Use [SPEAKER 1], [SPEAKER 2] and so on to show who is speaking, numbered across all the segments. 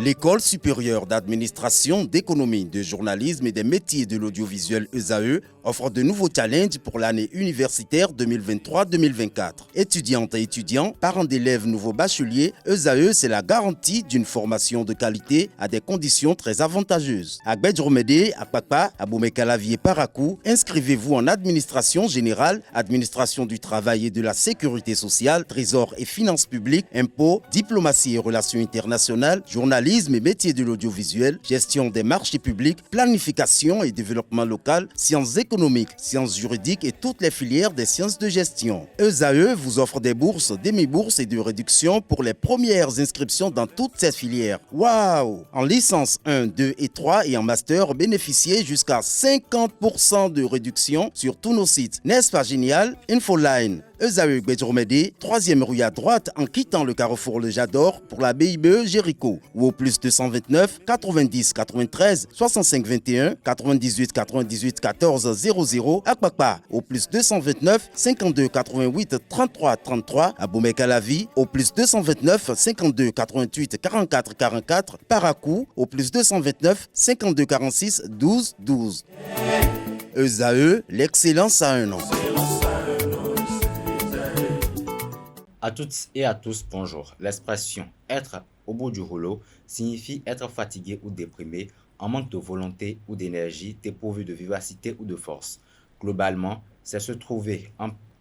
[SPEAKER 1] L'École supérieure d'administration, d'économie, de journalisme et des métiers de l'audiovisuel ESAE offre de nouveaux challenges pour l'année universitaire 2023-2024. Étudiantes et étudiants, parents d'élèves nouveaux bacheliers, ESAE c'est la garantie d'une formation de qualité à des conditions très avantageuses. À Gbedjromede, à Kpakpa, à Boumekalavi et Parakou, inscrivez-vous en administration générale, administration du travail et de la sécurité sociale, trésor et finances publiques, impôts, diplomatie et relations internationales, journalisme et métiers de l'audiovisuel, gestion des marchés publics, planification et développement local, sciences économiques, sciences juridiques et toutes les filières des sciences de gestion. ESAE vous offre des bourses, demi-bourses et de réductions pour les premières inscriptions dans toutes ces filières. Waouh! En licence 1, 2 et 3 et en master, bénéficiez jusqu'à 50% de réduction sur tous nos sites. N'est-ce pas génial? Infoline. ESAE Gbedjromede, 3e rue à droite en quittant le carrefour Le Jador pour la BIBE Jéricho ou au plus 229 90 93 65 21 98 98 14 00 à Kpakpa au plus 229 52 88 33 33 à Boumekalavi au plus 229 52 88 44 44 Parakou au plus 229 52 46 12 12. ESAE, l'excellence à un an.
[SPEAKER 2] À toutes et à tous, bonjour. L'expression « être au bout du rouleau » signifie être fatigué ou déprimé, en manque de volonté ou d'énergie, dépourvu de vivacité ou de force. Globalement, c'est se trouver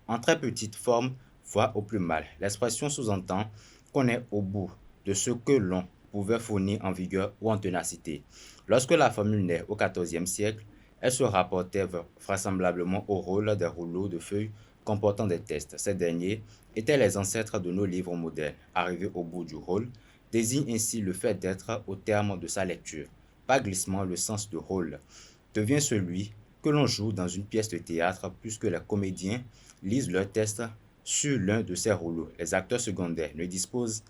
[SPEAKER 2] en très petite forme, voire au plus mal. L'expression sous-entend qu'on est au bout de ce que l'on pouvait fournir en vigueur ou en ténacité. Lorsque la formule naît au XIVe siècle, elle se rapportait vraisemblablement au rôle des rouleaux de feuilles comportant des tests. Ces derniers étaient les ancêtres de nos livres modernes. Arriver au bout du rôle désigne ainsi le fait d'être au terme de sa lecture. Par glissement, le sens de rôle devient celui que l'on joue dans une pièce de théâtre puisque les comédiens lisent leurs tests sur l'un de ces rouleaux. Les acteurs secondaires ne disposent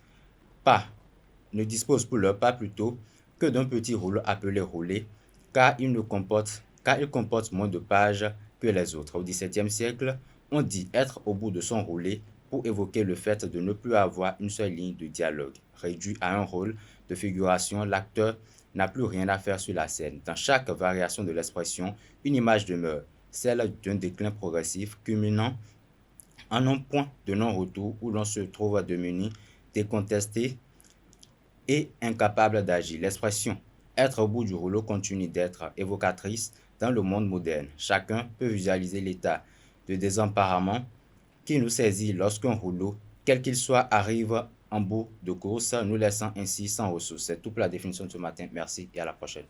[SPEAKER 2] pour leur part plutôt que d'un petit rouleau appelé roulet car il comporte moins de pages que les autres. Au XVIIe siècle, on dit être au bout de son roulet pour évoquer le fait de ne plus avoir une seule ligne de dialogue. Réduit à un rôle de figuration, l'acteur n'a plus rien à faire sur la scène. Dans chaque variation de l'expression, une image demeure, celle d'un déclin progressif culminant en un point de non-retour où l'on se trouve démuni, décontesté et incapable d'agir. L'expression « être au bout du rouleau » continue d'être évocatrice dans le monde moderne. Chacun peut visualiser l'état de désemparement qui nous saisit lorsqu'un rouleau, quel qu'il soit, arrive en bout de course, nous laissant ainsi sans ressources. C'est tout pour la définition de ce matin. Merci et à la prochaine.